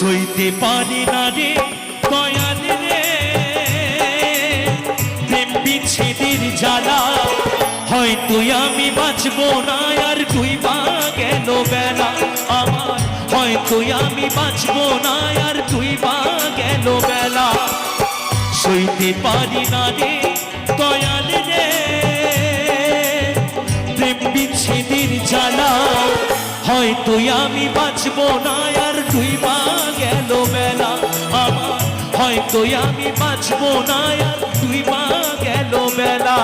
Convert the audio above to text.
সইতে পারি না রে দয়াল রে প্রেম বিচ্ছেদের জ্বালা, হয়তো আমি বাঁচবো না আর তুই বা গেল বেলা আমার, হয়তো আমি বাঁচবো না আর তুই বা গেল বেলা। সইতে পারি না রে দয়াল রে প্রেম বিচ্ছেদের জ্বালা, হয়তো আমি বাঁচবো না আর তুই বা গেল বেলা আমার, হয়তো আমি বাঁচবো না আর তুই বা গেল বেলা।